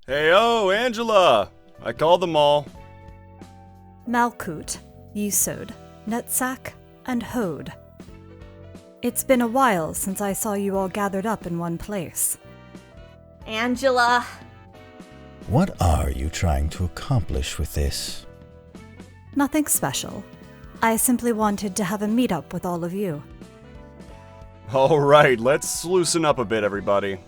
Hey-o, Angela! I called them all. Malkuth, Yesod, Netzach, and Hod. It's been a while since I saw you all gathered up in one place. Angela! What are you trying to accomplish with this? Nothing special. I simply wanted to have a meetup with all of you. Alright, let's loosen up a bit, everybody.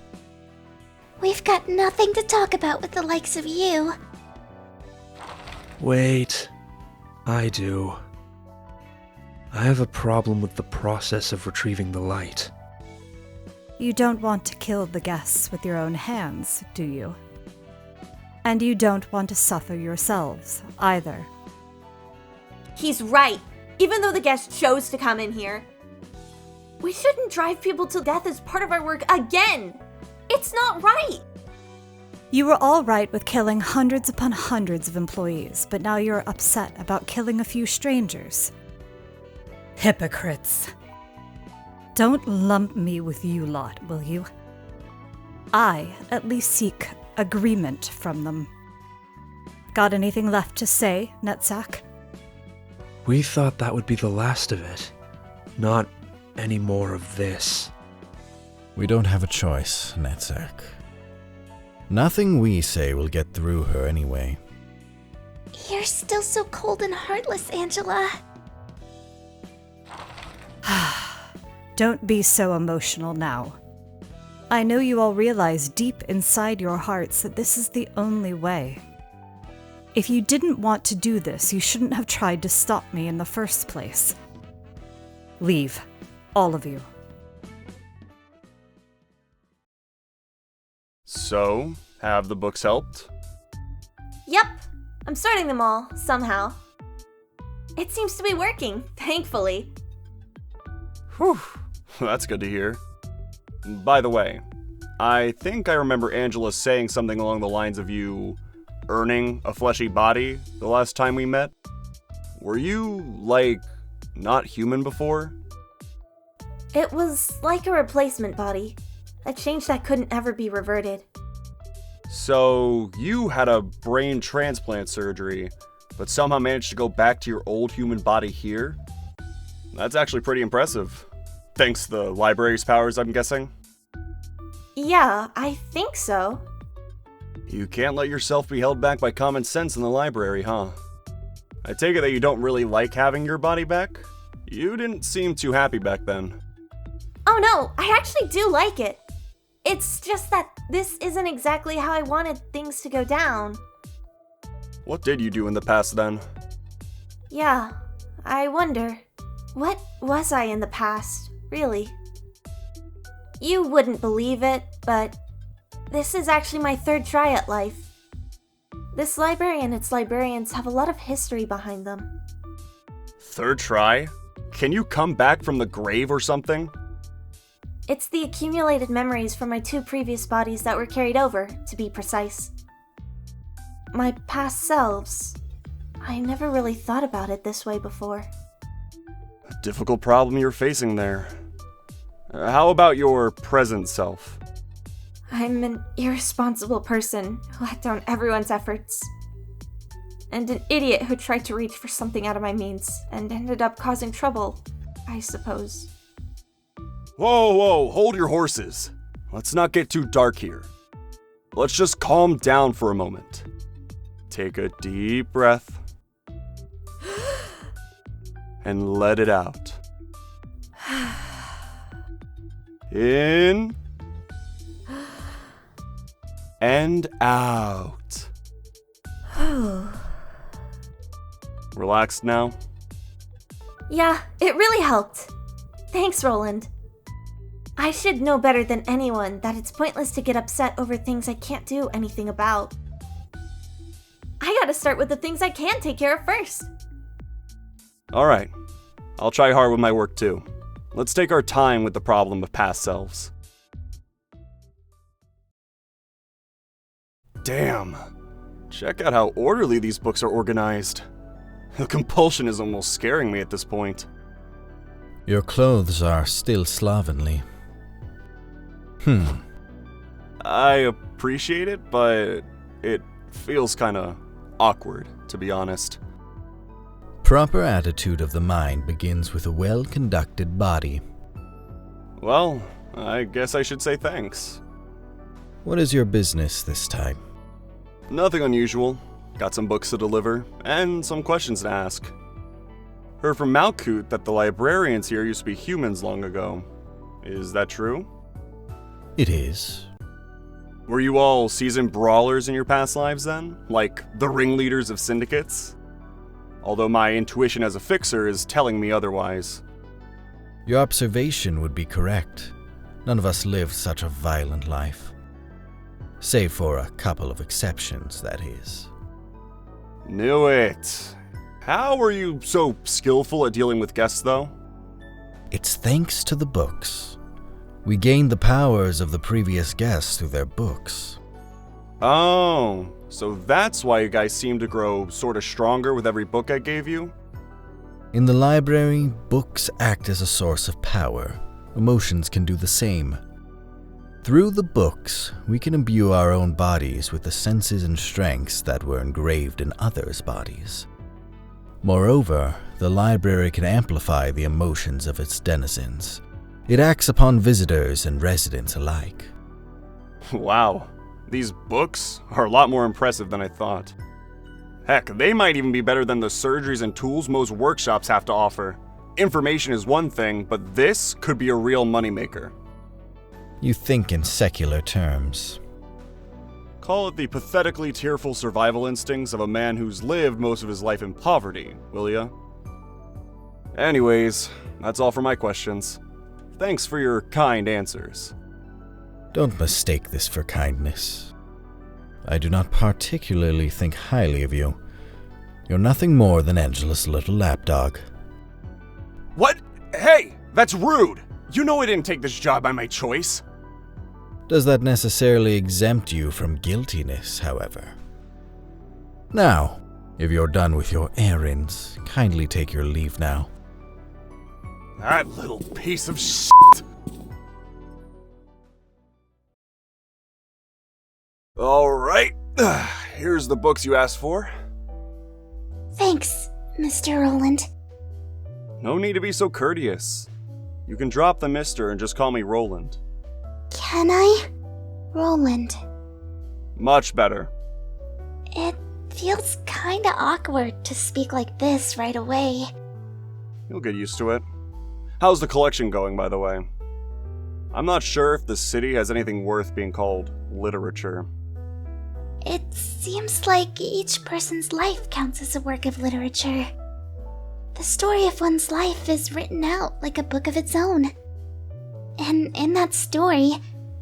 We've got nothing to talk about with the likes of you. Wait, I do. I have a problem with the process of retrieving the light. You don't want to kill the guests with your own hands, do you? And you don't want to suffer yourselves, either. He's right. Even though the guest chose to come in here, we shouldn't drive people to death as part of our work again! It's not right! You were all right with killing hundreds upon hundreds of employees, but now you're upset about killing a few strangers. Hypocrites. Don't lump me with you lot, will you? I at least seek agreement from them. Got anything left to say, Netzach? We thought that would be the last of it. Not any more of this. We don't have a choice, Netzach. Nothing we say will get through her anyway. You're still so cold and heartless, Angela. Don't be so emotional now. I know you all realize deep inside your hearts that this is the only way. If you didn't want to do this, you shouldn't have tried to stop me in the first place. Leave, all of you. So, have the books helped? Yep, I'm starting them all, somehow. It seems to be working, thankfully. Whew, that's good to hear. By the way, I think I remember Angela saying something along the lines of you earning a fleshy body the last time we met. Were you, not human before? It was like a replacement body, a change that couldn't ever be reverted. So, you had a brain transplant surgery, but somehow managed to go back to your old human body here? That's actually pretty impressive. Thanks to the library's powers, I'm guessing? Yeah, I think so. You can't let yourself be held back by common sense in the library, huh? I take it that you don't really like having your body back? You didn't seem too happy back then. Oh no, I actually do like it. It's just that this isn't exactly how I wanted things to go down. What did you do in the past then? Yeah, I wonder. What was I in the past, really? You wouldn't believe it, but this is actually my third try at life. This library and its librarians have a lot of history behind them. Third try? Can you come back from the grave or something? It's the accumulated memories from my two previous bodies that were carried over, to be precise. My past selves. I never really thought about it this way before. A difficult problem you're facing there. How about your present self? I'm an irresponsible person who let down everyone's efforts. And an idiot who tried to reach for something out of my means and ended up causing trouble, I suppose. Whoa, hold your horses. Let's not get too dark here. Let's just calm down for a moment. Take a deep breath. And let it out. In. And out. Relaxed now? Yeah, it really helped. Thanks, Roland. I should know better than anyone that it's pointless to get upset over things I can't do anything about. I gotta start with the things I can take care of first. Alright. I'll try hard with my work too. Let's take our time with the problem of past selves. Damn. Check out how orderly these books are organized. The compulsion is almost scaring me at this point. Your clothes are still slovenly. I appreciate it, but It feels kinda awkward, to be honest. Proper attitude of the mind begins with a well-conducted body. Well, I guess I should say thanks. What is your business this time? Nothing unusual. Got some books to deliver, and some questions to ask. Heard from Malkuth that the librarians here used to be humans long ago. Is that true? It is. Were you all seasoned brawlers in your past lives then? Like the ringleaders of syndicates? Although my intuition as a fixer is telling me otherwise. Your observation would be correct. None of us lived such a violent life. Save for a couple of exceptions, that is. Knew it. How were you so skillful at dealing with guests, though? It's thanks to the books. We gained the powers of the previous guests through their books. Oh, so that's why you guys seem to grow sorta stronger with every book I gave you? In the library, books act as a source of power. Emotions can do the same. Through the books, we can imbue our own bodies with the senses and strengths that were engraved in others' bodies. Moreover, the library can amplify the emotions of its denizens. It acts upon visitors and residents alike. Wow, these books are a lot more impressive than I thought. Heck, they might even be better than the surgeries and tools most workshops have to offer. Information is one thing, but this could be a real moneymaker. You think in secular terms. Call it the pathetically tearful survival instincts of a man who's lived most of his life in poverty, will ya? Anyways, that's all for my questions. Thanks for your kind answers. Don't mistake this for kindness. I do not particularly think highly of you. You're nothing more than Angela's little lapdog. What? Hey, that's rude! You know I didn't take this job by my choice. Does that necessarily exempt you from guiltiness, however? Now, if you're done with your errands, kindly take your leave now. That little piece of shit. Alright, here's the books you asked for. Thanks, Mr. Roland. No need to be so courteous. You can drop the mister and just call me Roland. Can I? Roland. Much better. It feels kinda awkward to speak like this right away. You'll get used to it. How's the collection going, by the way? I'm not sure if the city has anything worth being called literature. It seems like each person's life counts as a work of literature. The story of one's life is written out like a book of its own. And in that story,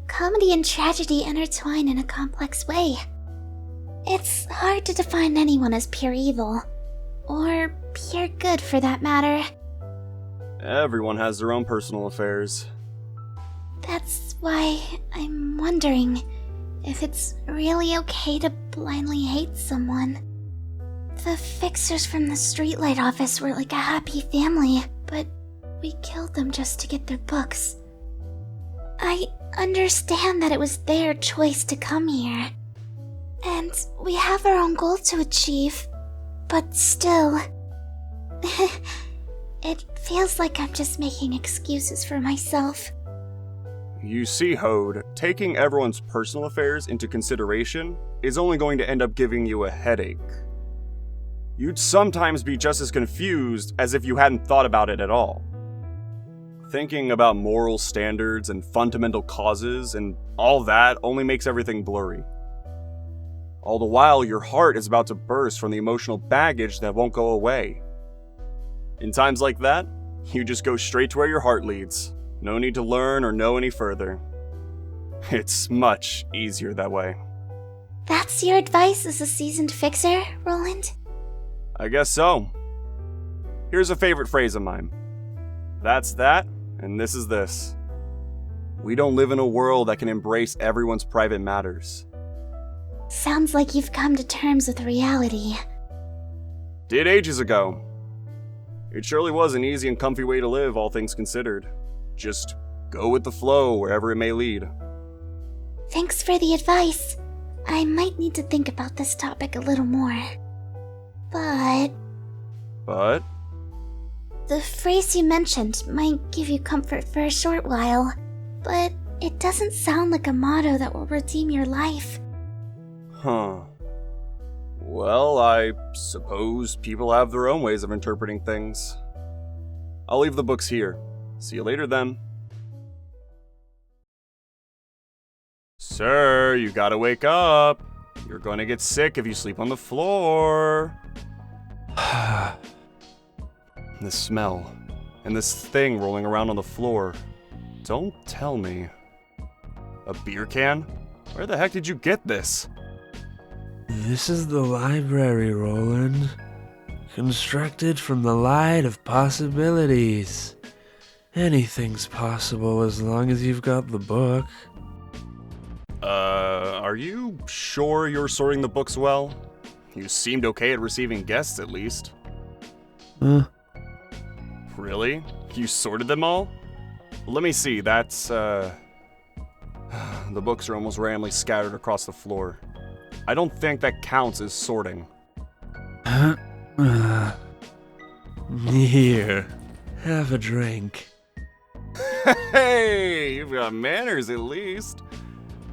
comedy and tragedy intertwine in a complex way. It's hard to define anyone as pure evil, or pure good for that matter. Everyone has their own personal affairs. That's why I'm wondering if it's really okay to blindly hate someone. The fixers from the streetlight office were like a happy family, but we killed them just to get their books. I understand that it was their choice to come here, and we have our own goal to achieve, but still, it feels like I'm just making excuses for myself. You see, Hod, taking everyone's personal affairs into consideration is only going to end up giving you a headache. You'd sometimes be just as confused as if you hadn't thought about it at all. Thinking about moral standards and fundamental causes and all that only makes everything blurry. All the while, your heart is about to burst from the emotional baggage that won't go away. In times like that, you just go straight to where your heart leads. No need to learn or know any further. It's much easier that way. That's your advice as a seasoned fixer, Roland? I guess so. Here's a favorite phrase of mine. That's that, and this is this. We don't live in a world that can embrace everyone's private matters. Sounds like you've come to terms with reality. Did ages ago. It surely was an easy and comfy way to live, all things considered. Just go with the flow wherever it may lead. Thanks for the advice. I might need to think about this topic a little more. But the phrase you mentioned might give you comfort for a short while, but it doesn't sound like a motto that will redeem your life. Huh. Well, I suppose people have their own ways of interpreting things. I'll leave the books here. See you later then. Sir, you gotta wake up. You're gonna get sick if you sleep on the floor. The smell, and this thing rolling around on the floor. Don't tell me. A beer can? Where the heck did you get this? This is the library, Roland. Constructed from the light of possibilities. Anything's possible as long as you've got the book. Are you sure you're sorting the books well? You seemed okay at receiving guests, at least. Huh? Really? You sorted them all? Let me see, that's, The books are almost randomly scattered across the floor. I don't think that counts as sorting. Here, have a drink. Hey, you've got manners at least.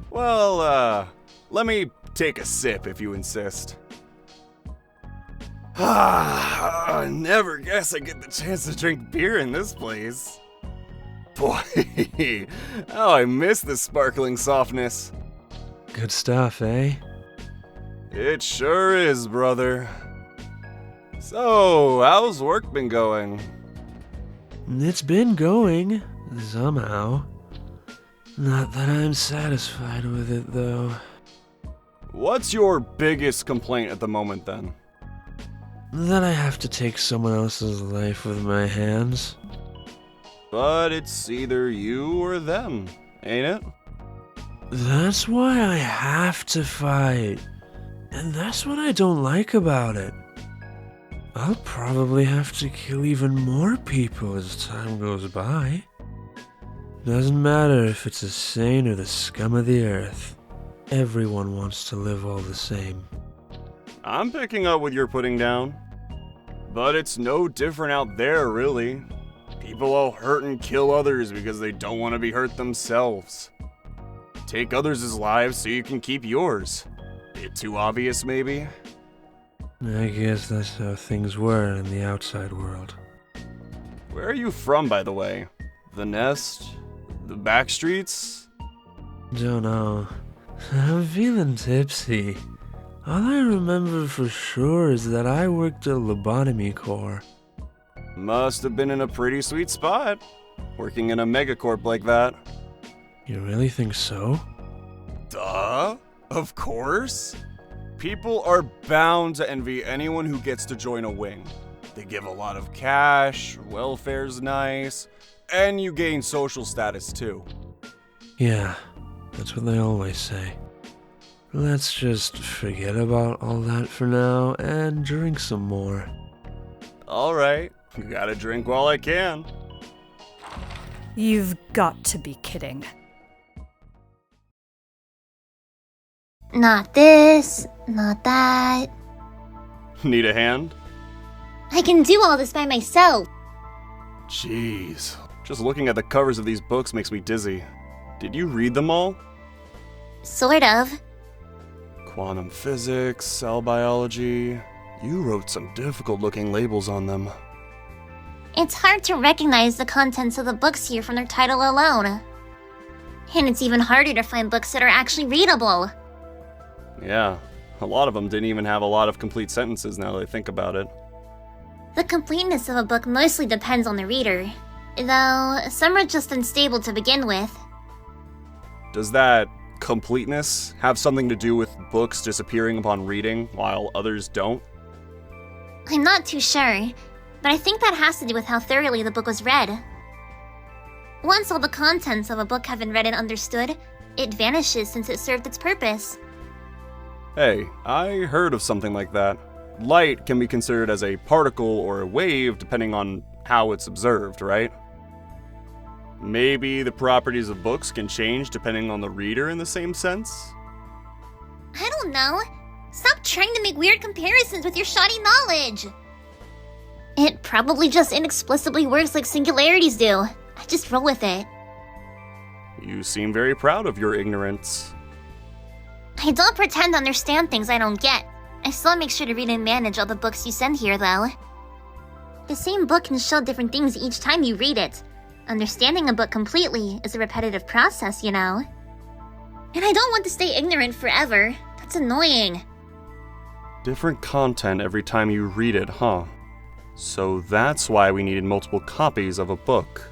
Well, let me take a sip if you insist. I never guess I get the chance to drink beer in this place. Boy, oh, I miss the sparkling softness. Good stuff, eh? It sure is, brother. So, how's work been going? It's been going, somehow. Not that I'm satisfied with it, though. What's your biggest complaint at the moment, then? That I have to take someone else's life with my hands. But it's either you or them, ain't it? That's why I have to fight. And that's what I don't like about it. I'll probably have to kill even more people as time goes by. Doesn't matter if it's a saint or the scum of the earth. Everyone wants to live all the same. I'm picking up what you're putting down. But it's no different out there, really. People will hurt and kill others because they don't want to be hurt themselves. Take others' lives so you can keep yours. Bit too obvious, maybe? I guess that's how things were in the outside world. Where are you from, by the way? The Nest? The back streets? Don't know. I'm feeling tipsy. All I remember for sure is that I worked a lobotomy corps. Must have been in a pretty sweet spot, working in a megacorp like that. You really think so? Duh, of course. People are bound to envy anyone who gets to join a wing. They give a lot of cash, welfare's nice, and you gain social status too. Yeah, that's what they always say. Let's just forget about all that for now and drink some more. Alright, gotta drink while I can. You've got to be kidding. Not this, not that. Need a hand? I can do all this by myself. Jeez, just looking at the covers of these books makes me dizzy. Did you read them all? Sort of. Quantum physics, cell biology. You wrote some difficult-looking labels on them. It's hard to recognize the contents of the books here from their title alone. And it's even harder to find books that are actually readable. Yeah, a lot of them didn't even have a lot of complete sentences now that I think about it. The completeness of a book mostly depends on the reader, though some are just unstable to begin with. Does that completeness have something to do with books disappearing upon reading while others don't? I'm not too sure, but I think that has to do with how thoroughly the book was read. Once all the contents of a book have been read and understood, it vanishes since it served its purpose. Hey, I heard of something like that. Light can be considered as a particle or a wave depending on how it's observed, right? Maybe the properties of books can change depending on the reader in the same sense? I don't know. Stop trying to make weird comparisons with your shoddy knowledge. It probably just inexplicably works like singularities do. I just roll with it. You seem very proud of your ignorance. I don't pretend to understand things I don't get. I still make sure to read and manage all the books you send here, though. The same book can show different things each time you read it. Understanding a book completely is a repetitive process, you know. And I don't want to stay ignorant forever. That's annoying. Different content every time you read it, huh? So that's why we needed multiple copies of a book.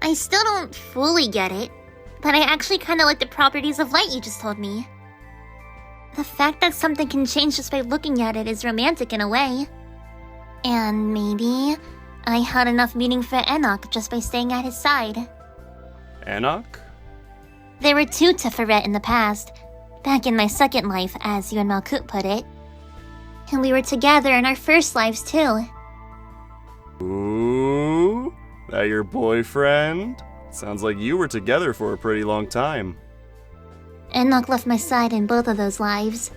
I still don't fully get it, but I actually kinda like the properties of light you just told me. The fact that something can change just by looking at it is romantic in a way. And maybe I had enough meaning for Enoch just by staying at his side. Enoch? There were 2 Tiphereth in the past, back in my second life, as you and Malkuth put it. And we were together in our first lives, too. Ooh, that your boyfriend? Sounds like you were together for a pretty long time. Enoch left my side in both of those lives.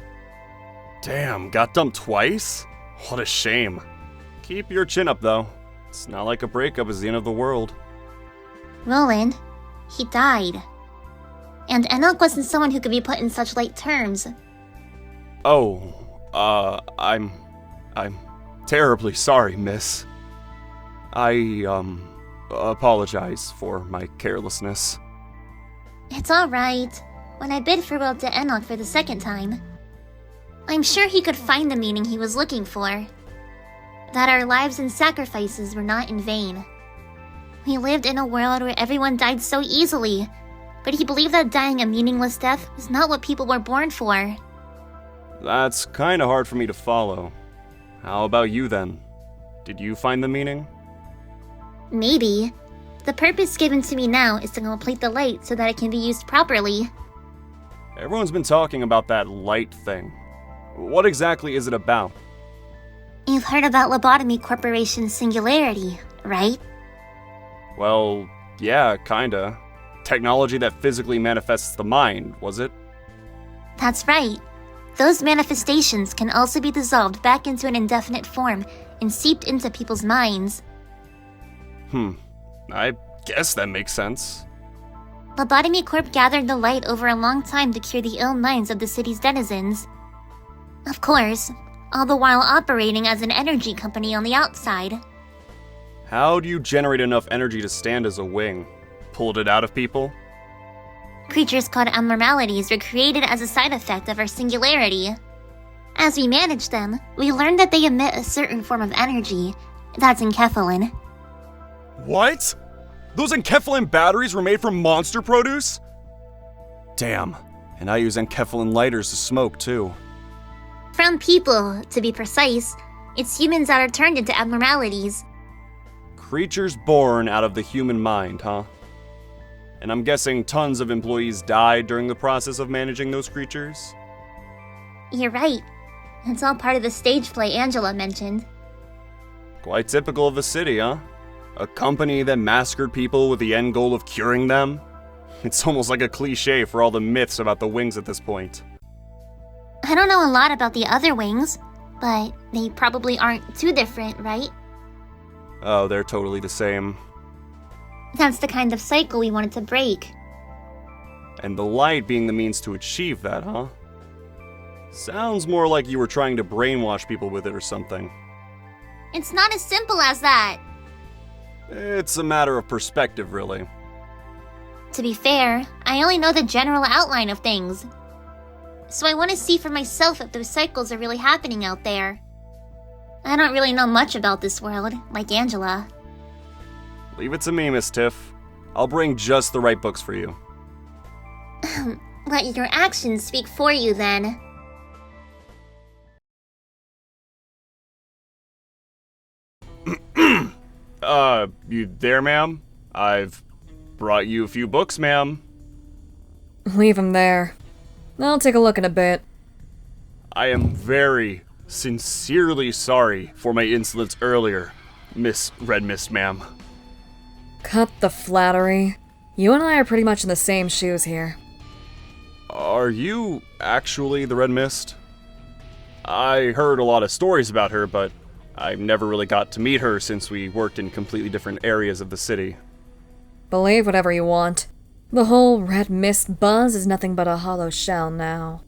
Damn, got dumped twice? What a shame. Keep your chin up, though. It's not like a breakup is the end of the world. Roland, he died. And Enoch wasn't someone who could be put in such light terms. Oh, I'm terribly sorry, miss. I, apologize for my carelessness. It's alright. When I bid farewell to Enoch for the second time, I'm sure he could find the meaning he was looking for. That our lives and sacrifices were not in vain. We lived in a world where everyone died so easily, but he believed that dying a meaningless death was not what people were born for. That's kinda hard for me to follow. How about you then? Did you find the meaning? Maybe. The purpose given to me now is to complete the light so that it can be used properly. Everyone's been talking about that light thing. What exactly is it about? You've heard about Lobotomy Corporation's singularity, right? Well, yeah, kinda. Technology that physically manifests the mind, was it? That's right. Those manifestations can also be dissolved back into an indefinite form and seeped into people's minds. I guess that makes sense. Lobotomy Corp gathered the light over a long time to cure the ill minds of the city's denizens. Of course, all the while operating as an energy company on the outside. How do you generate enough energy to stand as a wing? Pulled it out of people? Creatures called abnormalities were created as a side effect of our singularity. As we managed them, we learned that they emit a certain form of energy. That's enkephalin. What? Those enkephalin batteries were made from monster produce? Damn, and I use enkephalin lighters to smoke too. From people, to be precise, it's humans that are turned into abnormalities. Creatures born out of the human mind, huh? And I'm guessing tons of employees died during the process of managing those creatures? You're right. It's all part of the stage play Angela mentioned. Quite typical of the city, huh? A company that massacred people with the end goal of curing them? It's almost like a cliche for all the myths about the wings at this point. I don't know a lot about the other wings, but they probably aren't too different, right? Oh, they're totally the same. That's the kind of cycle we wanted to break. And the light being the means to achieve that, huh? Sounds more like you were trying to brainwash people with it or something. It's not as simple as that. It's a matter of perspective, really. To be fair, I only know the general outline of things. So I want to see for myself if those cycles are really happening out there. I don't really know much about this world, like Angela. Leave it to me, Miss Tiff. I'll bring just the right books for you. Let your actions speak for you, then. You there, ma'am? I've brought you a few books, ma'am. Leave him there. I'll take a look in a bit. I am very sincerely sorry for my insolence earlier, Miss Red Mist, ma'am. Cut the flattery. You and I are pretty much in the same shoes here. Are you actually the Red Mist? I heard a lot of stories about her, but I never really got to meet her since we worked in completely different areas of the city. Believe whatever you want. The whole red mist buzz is nothing but a hollow shell now.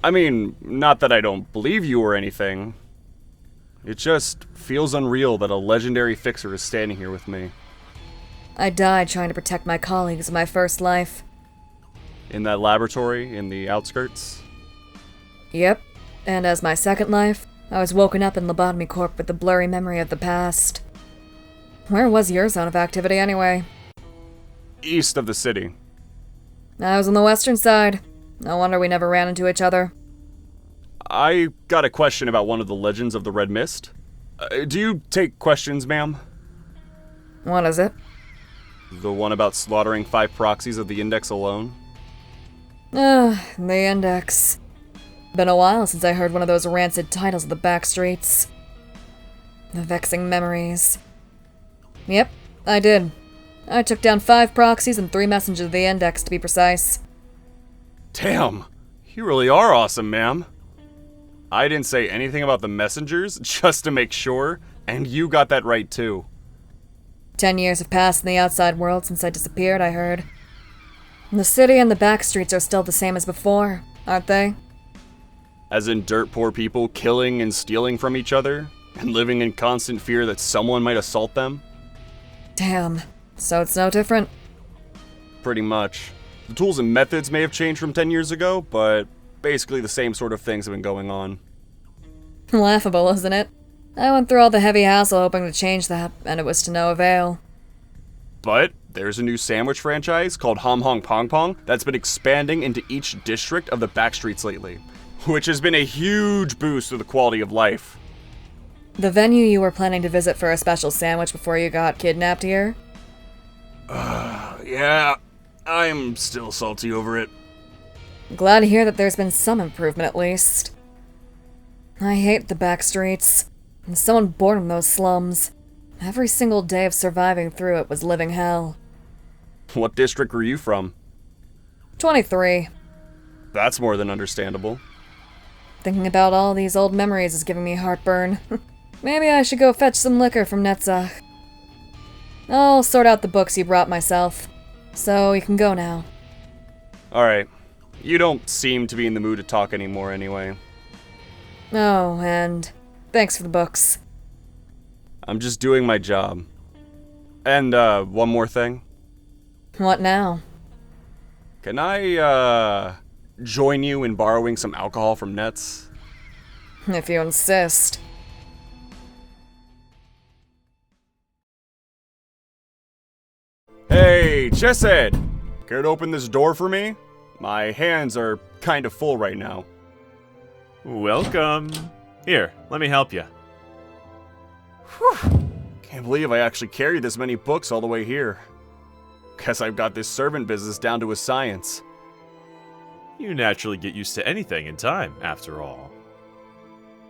I mean, not that I don't believe you or anything. It just feels unreal that a legendary fixer is standing here with me. I died trying to protect my colleagues in my first life. In that laboratory in the outskirts? Yep, and as my second life, I was woken up in Lobotomy Corp with the blurry memory of the past. Where was your zone of activity anyway? East of the city. I was on the western side. No wonder we never ran into each other. I got a question about one of the legends of the Red Mist. Do you take questions, ma'am? What is it? The one about slaughtering 5 proxies of the Index alone? The Index. Been a while since I heard one of those rancid titles of the backstreets. The vexing memories. Yep, I did. I took down 5 proxies and 3 messengers of the Index, to be precise. Damn, you really are awesome, ma'am. I didn't say anything about the messengers, just to make sure, and you got that right too. 10 years have passed in the outside world since I disappeared, I heard. The city and the backstreets are still the same as before, aren't they? As in dirt poor people killing and stealing from each other, and living in constant fear that someone might assault them? Damn, so it's no different. Pretty much. The tools and methods may have changed from 10 years ago, but basically the same sort of things have been going on. Laughable, isn't it? I went through all the heavy hassle hoping to change that, and it was to no avail. But there's a new sandwich franchise called Hom Hong Pong Pong that's been expanding into each district of the backstreets lately, which has been a huge boost to the quality of life. The venue you were planning to visit for a special sandwich before you got kidnapped here? Yeah, I'm still salty over it. Glad to hear that there's been some improvement at least. I hate the backstreets. And someone born in those slums. Every single day of surviving through it was living hell. What district were you from? 23. That's more than understandable. Thinking about all these old memories is giving me heartburn. Maybe I should go fetch some liquor from Netzach. I'll sort out the books you brought myself. So you can go now. Alright. You don't seem to be in the mood to talk anymore anyway. Oh, and thanks for the books. I'm just doing my job. And, one more thing. What now? Can I, join you in borrowing some alcohol from Nets? If you insist. Hey, Chesed! Care to open this door for me? My hands are kind of full right now. Welcome. Here, let me help you. Whew. Can't believe I actually carried this many books all the way here. Guess I've got this servant business down to a science. You naturally get used to anything in time, after all.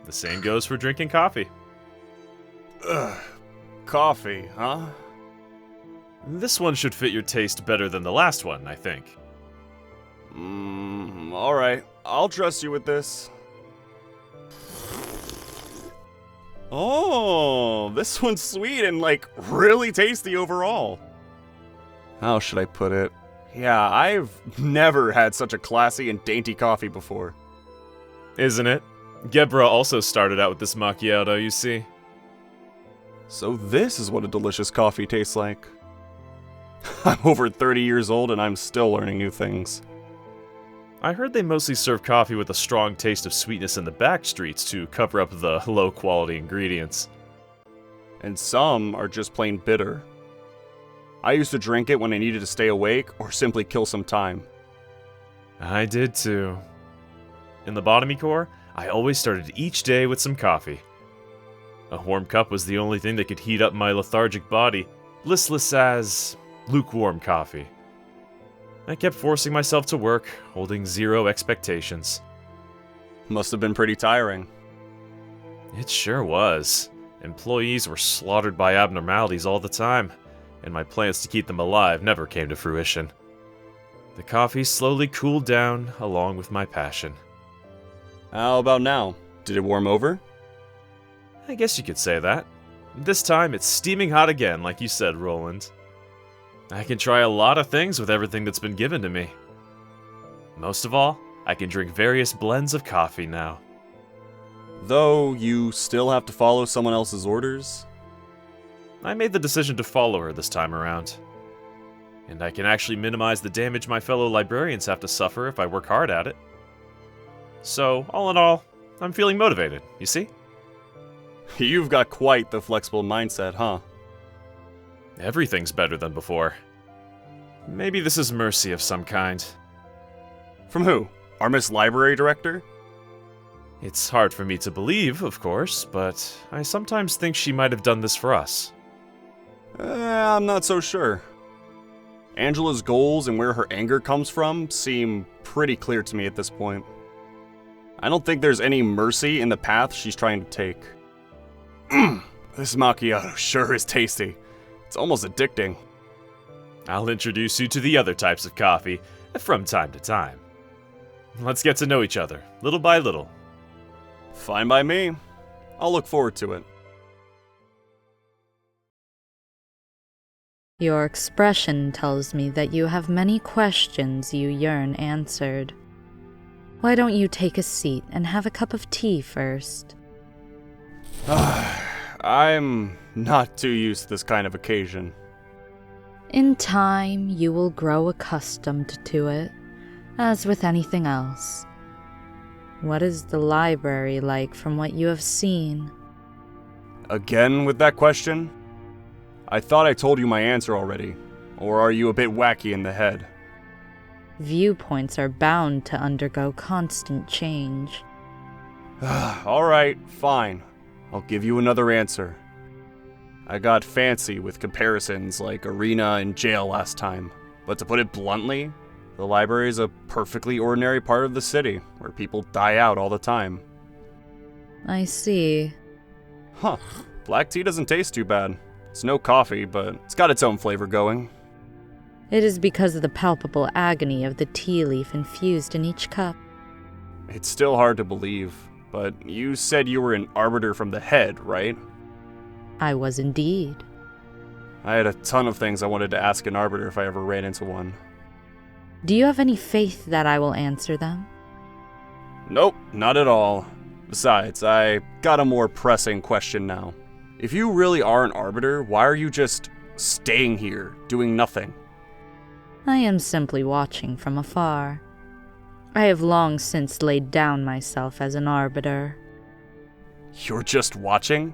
The same goes for drinking coffee. Ugh. Coffee, huh? This one should fit your taste better than the last one, I think. Alright. I'll trust you with this. Oh, this one's sweet and, really tasty overall. How should I put it? Yeah, I've never had such a classy and dainty coffee before. Isn't it? Gebura also started out with this macchiato, you see. So this is what a delicious coffee tastes like. I'm over 30 years old and I'm still learning new things. I heard they mostly serve coffee with a strong taste of sweetness in the back streets to cover up the low-quality ingredients. And some are just plain bitter. I used to drink it when I needed to stay awake or simply kill some time. I did too. In the Lobotomy Corps, I always started each day with some coffee. A warm cup was the only thing that could heat up my lethargic body, listless as lukewarm coffee. I kept forcing myself to work, holding zero expectations. Must have been pretty tiring. It sure was. Employees were slaughtered by abnormalities all the time, and my plans to keep them alive never came to fruition. The coffee slowly cooled down along with my passion. How about now? Did it warm over? I guess you could say that. This time it's steaming hot again, like you said, Roland. I can try a lot of things with everything that's been given to me. Most of all, I can drink various blends of coffee now. Though you still have to follow someone else's orders? I made the decision to follow her this time around. And I can actually minimize the damage my fellow librarians have to suffer if I work hard at it. So, all in all, I'm feeling motivated, you see? You've got quite the flexible mindset, huh? Everything's better than before. Maybe this is mercy of some kind. From who? Our Miss Library Director? It's hard for me to believe, of course, but I sometimes think she might have done this for us. I'm not so sure. Angela's goals and where her anger comes from seem pretty clear to me at this point. I don't think there's any mercy in the path she's trying to take. This macchiato sure is tasty. It's almost addicting. I'll introduce you to the other types of coffee from time to time. Let's get to know each other, little by little. Fine by me. I'll look forward to it. Your expression tells me that you have many questions you yearn answered. Why don't you take a seat and have a cup of tea first? I'm not too used to this kind of occasion. In time, you will grow accustomed to it, as with anything else. What is the library like from what you have seen? Again with that question? I thought I told you my answer already. Or are you a bit wacky in the head? Viewpoints are bound to undergo constant change. Alright, fine. I'll give you another answer. I got fancy with comparisons like Arena and jail last time, but to put it bluntly, the library is a perfectly ordinary part of the city where people die out all the time. I see. Huh. Black tea doesn't taste too bad. It's no coffee, but it's got its own flavor going. It is because of the palpable agony of the tea leaf infused in each cup. It's still hard to believe, but you said you were an arbiter from the head, right? I was indeed. I had a ton of things I wanted to ask an arbiter if I ever ran into one. Do you have any faith that I will answer them? Nope, not at all. Besides, I got a more pressing question now. If you really are an arbiter, why are you just staying here, doing nothing? I am simply watching from afar. I have long since laid down myself as an arbiter. You're just watching?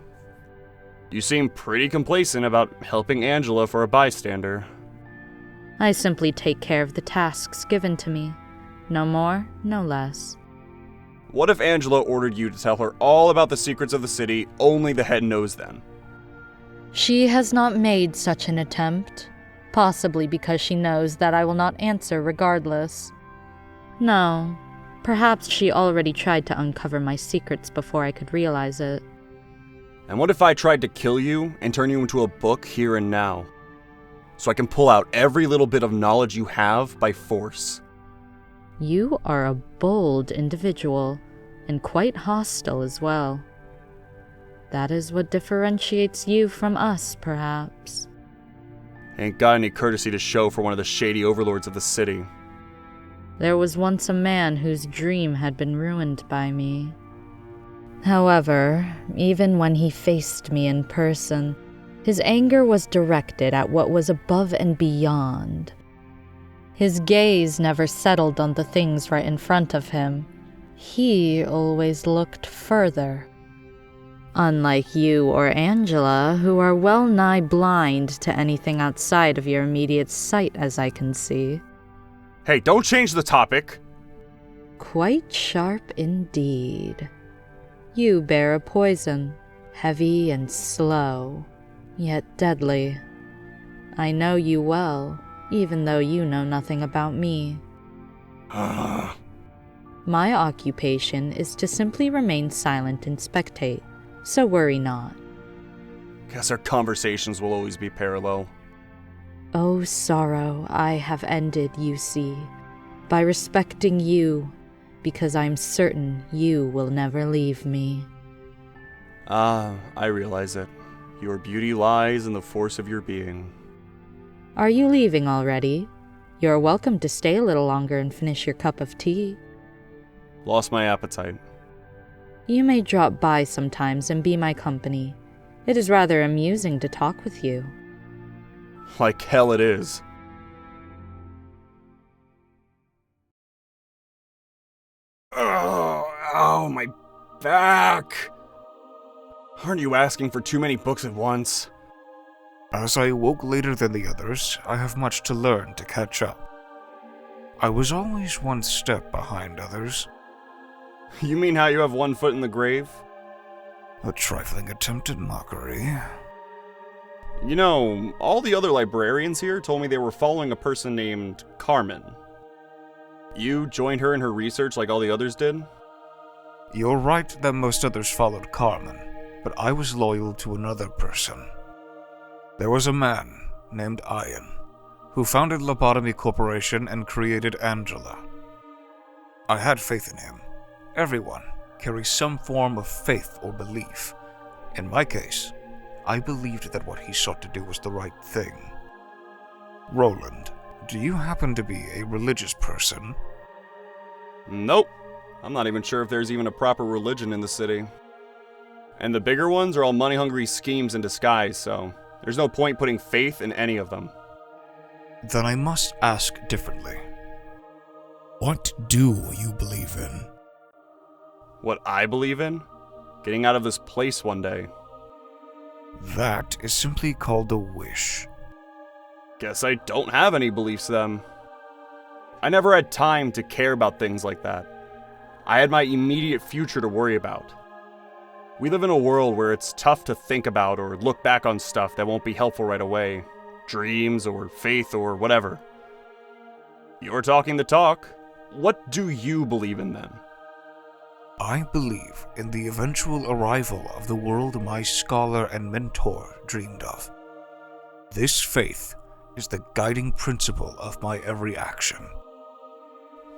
You seem pretty complacent about helping Angela for a bystander. I simply take care of the tasks given to me. No more, no less. What if Angela ordered you to tell her all about the secrets of the city only the head knows then? She has not made such an attempt, possibly because she knows that I will not answer regardless. No, perhaps she already tried to uncover my secrets before I could realize it. And what if I tried to kill you and turn you into a book here and now? So I can pull out every little bit of knowledge you have by force. You are a bold individual, and quite hostile as well. That is what differentiates you from us, perhaps. Ain't got any courtesy to show for one of the shady overlords of the city. There was once a man whose dream had been ruined by me. However, even when he faced me in person, his anger was directed at what was above and beyond. His gaze never settled on the things right in front of him. He always looked further. Unlike you or Angela, who are well nigh blind to anything outside of your immediate sight, as I can see. Hey, don't change the topic! Quite sharp indeed. You bear a poison, heavy and slow, yet deadly. I know you well, even though you know nothing about me. My occupation is to simply remain silent and spectate, so worry not. Guess our conversations will always be parallel. Oh, sorrow I have ended, you see, by respecting you, because I'm certain you will never leave me. I realize it. Your beauty lies in the force of your being. Are you leaving already? You're welcome to stay a little longer and finish your cup of tea. Lost my appetite. You may drop by sometimes and be my company. It is rather amusing to talk with you. Like hell it is. Oh, my back! Aren't you asking for too many books at once? As I awoke later than the others, I have much to learn to catch up. I was always one step behind others. You mean how you have one foot in the grave? A trifling attempt at mockery. You know, all the other librarians here told me they were following a person named Carmen. You joined her in her research like all the others did? You're right that most others followed Carmen, but I was loyal to another person. There was a man named Ian, who founded Lobotomy Corporation and created Angela. I had faith in him. Everyone carries some form of faith or belief. In my case, I believed that what he sought to do was the right thing. Roland, do you happen to be a religious person? Nope. I'm not even sure if there's even a proper religion in the city. And the bigger ones are all money-hungry schemes in disguise, so there's no point putting faith in any of them. Then I must ask differently. What do you believe in? What I believe in? Getting out of this place one day. That is simply called a wish. Guess I don't have any beliefs then. I never had time to care about things like that. I had my immediate future to worry about. We live in a world where it's tough to think about or look back on stuff that won't be helpful right away. Dreams or faith or whatever. You're talking the talk. What do you believe in then? I believe in the eventual arrival of the world my scholar and mentor dreamed of. This faith is the guiding principle of my every action.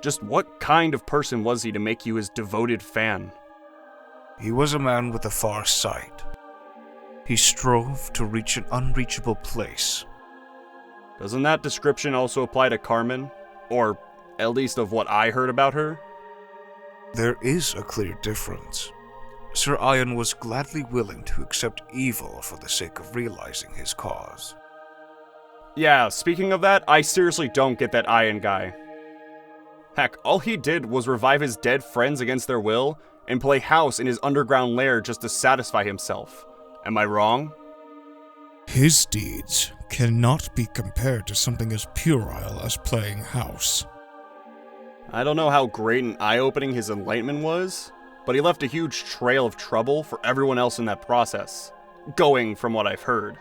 Just what kind of person was he to make you his devoted fan? He was a man with a far sight. He strove to reach an unreachable place. Doesn't that description also apply to Carmen? Or, at least of what I heard about her? There is a clear difference. Sir Ian was gladly willing to accept evil for the sake of realizing his cause. Yeah, speaking of that, I seriously don't get that Ian guy. Heck, all he did was revive his dead friends against their will and play house in his underground lair just to satisfy himself. Am I wrong? His deeds cannot be compared to something as puerile as playing house. I don't know how great and eye-opening his enlightenment was, but he left a huge trail of trouble for everyone else in that process. Going from what I've heard.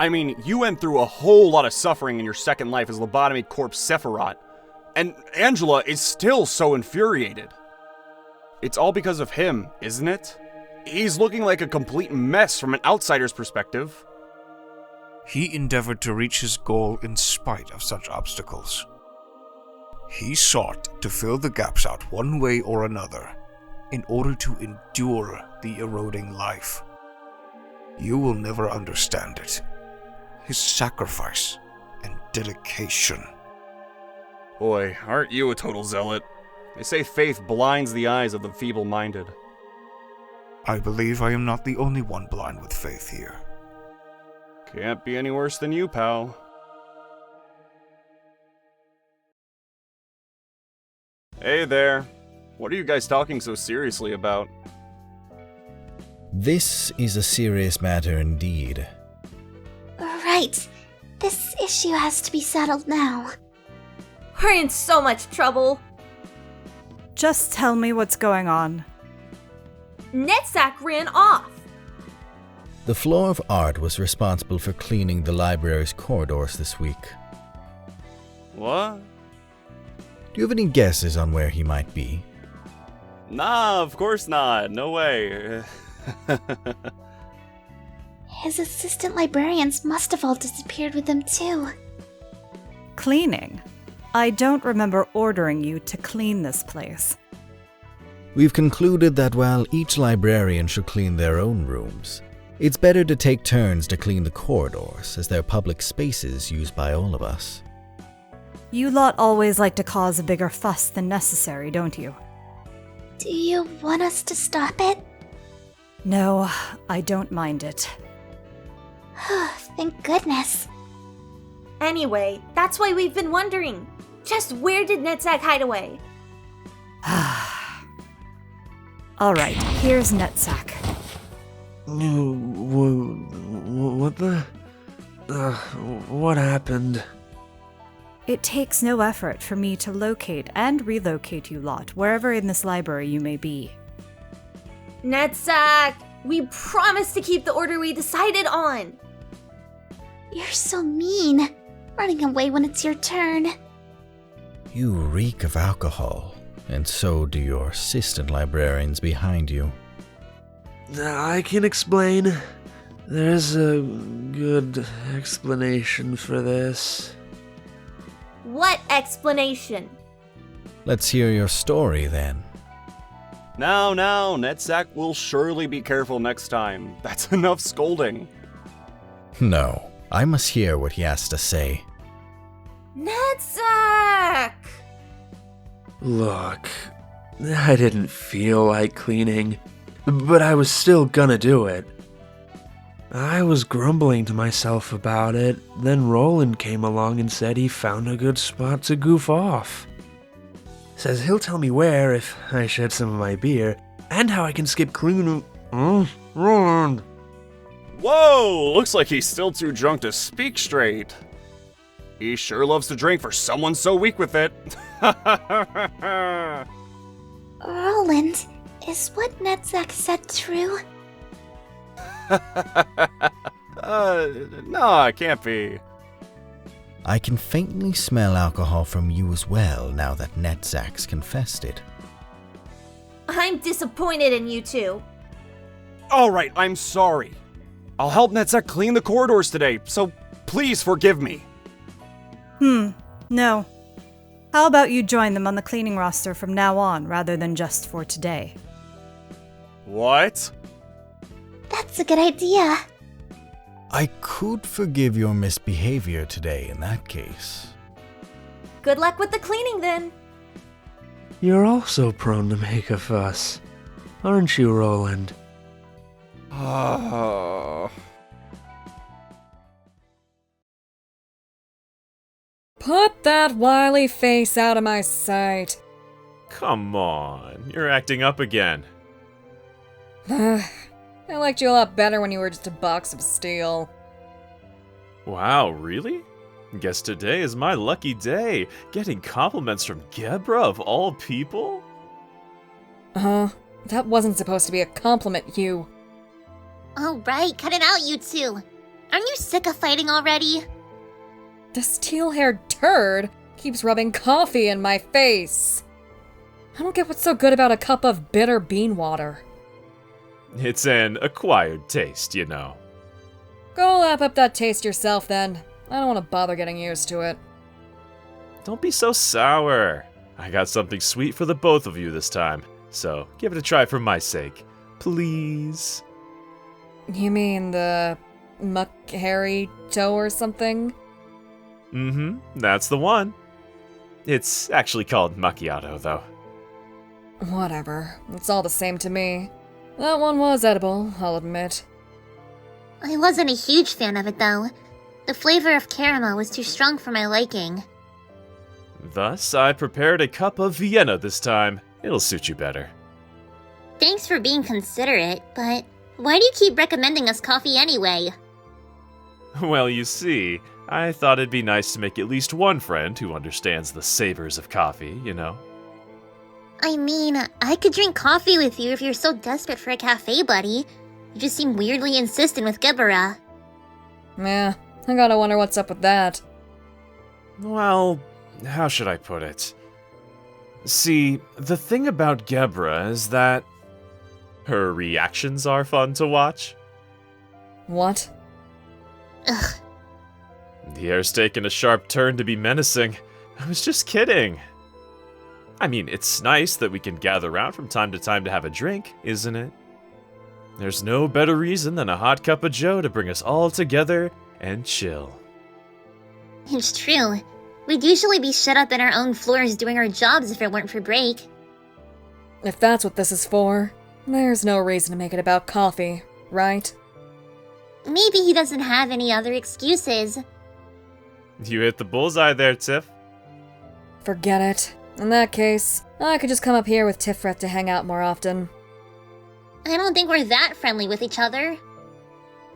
I mean, you went through a whole lot of suffering in your second life as Lobotomy Corp Sephiroth, and Angela is still so infuriated. It's all because of him, isn't it? He's looking like a complete mess from an outsider's perspective. He endeavored to reach his goal in spite of such obstacles. He sought to fill the gaps out one way or another in order to endure the eroding life. You will never understand it. His sacrifice and dedication. Boy, aren't you a total zealot? They say faith blinds the eyes of the feeble-minded. I believe I am not the only one blind with faith here. Can't be any worse than you, pal. Hey there. What are you guys talking so seriously about? This is a serious matter indeed. Right. This issue has to be settled now. We're in so much trouble. Just tell me what's going on. Netzach ran off. The floor of art was responsible for cleaning the library's corridors this week. What? Do you have any guesses on where he might be? Nah, of course not. No way. his assistant librarians must have all disappeared with him too. Cleaning? I don't remember ordering you to clean this place. We've concluded that while each librarian should clean their own rooms, it's better to take turns to clean the corridors, as they're public spaces used by all of us. You lot always like to cause a bigger fuss than necessary, don't you? Do you want us to stop it? No, I don't mind it. Thank goodness. Anyway, that's why we've been wondering. Just where did Netzach hide away? Alright, here's Netzach. What the? What happened? It takes no effort for me to locate and relocate you lot, wherever in this library you may be. Netzach, we promised to keep the order we decided on. You're so mean. Running away when it's your turn. You reek of alcohol, and so do your assistant librarians behind you. I can explain. There's a good explanation for this. What explanation? Let's hear your story then. Now, Netzach will surely be careful next time. That's enough scolding. No, I must hear what he has to say. Netzach! Look, I didn't feel like cleaning, but I was still gonna do it. I was grumbling to myself about it, then Roland came along and said he found a good spot to goof off. Says he'll tell me where if I shed some of my beer, and how I can skip cleaning. Roland! Whoa! Looks like he's still too drunk to speak straight. He sure loves to drink for someone so weak with it. Roland, is what Netzach said true? No, it can't be. I can faintly smell alcohol from you as well now that Netzach's confessed it. I'm disappointed in you two. Alright, I'm sorry. I'll help Netzach clean the corridors today, so please forgive me. No. How about you join them on the cleaning roster from now on, rather than just for today? What? That's a good idea. I could forgive your misbehavior today in that case. Good luck with the cleaning then. You're also prone to make a fuss, aren't you, Roland? Put that wily face out of my sight. Come on, you're acting up again. I liked you a lot better when you were just a box of steel. Wow, really? Guess today is my lucky day, getting compliments from Gebura of all people? That wasn't supposed to be a compliment, you. Alright, cut it out, you two. Aren't you sick of fighting already? The steel-haired turd keeps rubbing coffee in my face. I don't get what's so good about a cup of bitter bean water. It's an acquired taste, you know. Go lap up that taste yourself, then. I don't want to bother getting used to it. Don't be so sour. I got something sweet for the both of you this time, so give it a try for my sake. Please. You mean the Hairy toe or something? That's the one. It's actually called macchiato, though. Whatever. It's all the same to me. That one was edible, I'll admit. I wasn't a huge fan of it, though. The flavor of caramel was too strong for my liking. Thus, I prepared a cup of Vienna this time. It'll suit you better. Thanks for being considerate, but why do you keep recommending us coffee anyway? Well, you see, I thought it'd be nice to make at least one friend who understands the savors of coffee, you know? I mean, I could drink coffee with you if you're so desperate for a cafe buddy. You just seem weirdly insistent with Gebura. Yeah, I gotta wonder what's up with that. Well, how should I put it? See, the thing about Gebura is that her reactions are fun to watch. What? Ugh. The air's taken a sharp turn to be menacing. I was just kidding. I mean, it's nice that we can gather around from time to time to have a drink, isn't it? There's no better reason than a hot cup of joe to bring us all together and chill. It's true. We'd usually be shut up in our own floors doing our jobs if it weren't for break. If that's what this is for, there's no reason to make it about coffee, right? Maybe he doesn't have any other excuses. You hit the bullseye there, Tiff. Forget it. In that case, I could just come up here with Tiphereth to hang out more often. I don't think we're that friendly with each other.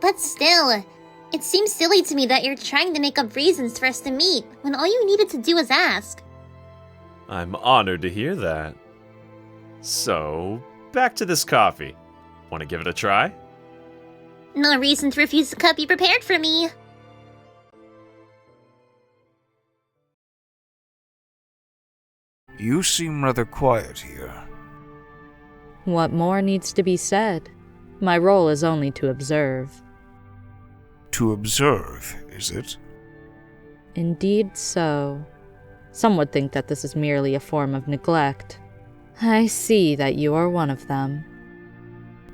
But still, it seems silly to me that you're trying to make up reasons for us to meet, when all you needed to do was ask. I'm honored to hear that. So, back to this coffee. Want to give it a try? No reason to refuse the cup you prepared for me. You seem rather quiet here. What more needs to be said? My role is only to observe. To observe, is it? Indeed so. Some would think that this is merely a form of neglect. I see that you are one of them.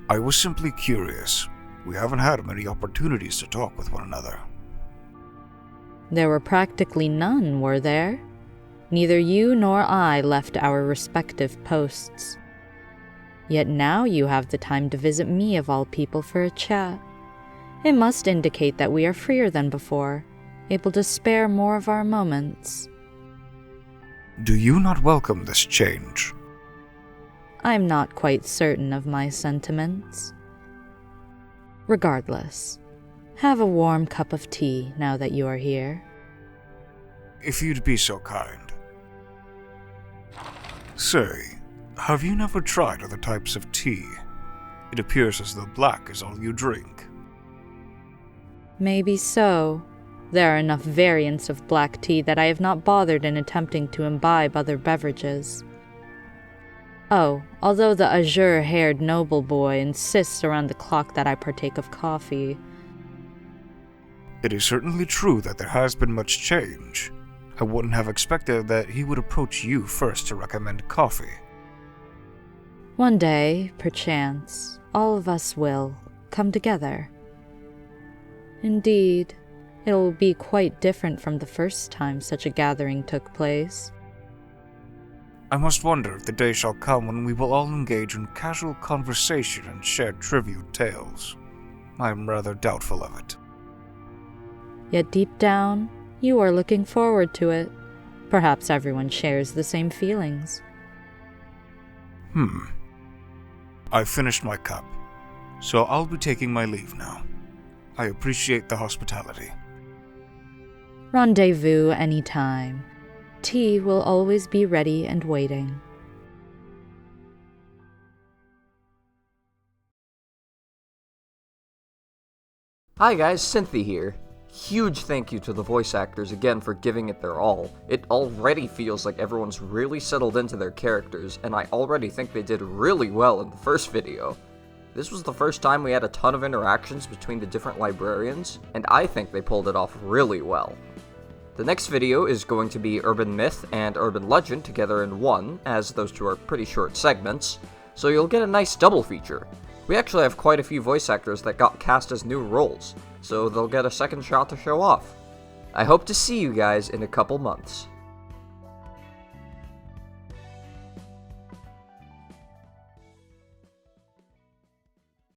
I was simply curious. We haven't had many opportunities to talk with one another. There were practically none, were there? Neither you nor I left our respective posts. Yet now you have the time to visit me of all people for a chat. It must indicate that we are freer than before, able to spare more of our moments. Do you not welcome this change? I'm not quite certain of my sentiments. Regardless, have a warm cup of tea now that you are here. If you'd be so kind. Say, have you never tried other types of tea? It appears as though black is all you drink. Maybe so. There are enough variants of black tea that I have not bothered in attempting to imbibe other beverages. Oh, although the azure-haired noble boy insists around the clock that I partake of coffee. It is certainly true that there has been much change. I wouldn't have expected that he would approach you first to recommend coffee. One day, perchance, all of us will come together. Indeed, it will be quite different from the first time such a gathering took place. I must wonder if the day shall come when we will all engage in casual conversation and share trivial tales. I am rather doubtful of it. Yet deep down, you are looking forward to it. Perhaps everyone shares the same feelings. I've finished my cup, so I'll be taking my leave now. I appreciate the hospitality. Rendezvous any time. Tea will always be ready and waiting. Hi guys, Cynthia here. Huge thank you to the voice actors again for giving it their all. It already feels like everyone's really settled into their characters, and I already think they did really well in the first video. This was the first time we had a ton of interactions between the different librarians, and I think they pulled it off really well. The next video is going to be Urban Myth and Urban Legend together in one, as those two are pretty short segments, so you'll get a nice double feature. We actually have quite a few voice actors that got cast as new roles, so they'll get a second shot to show off. I hope to see you guys in a couple months.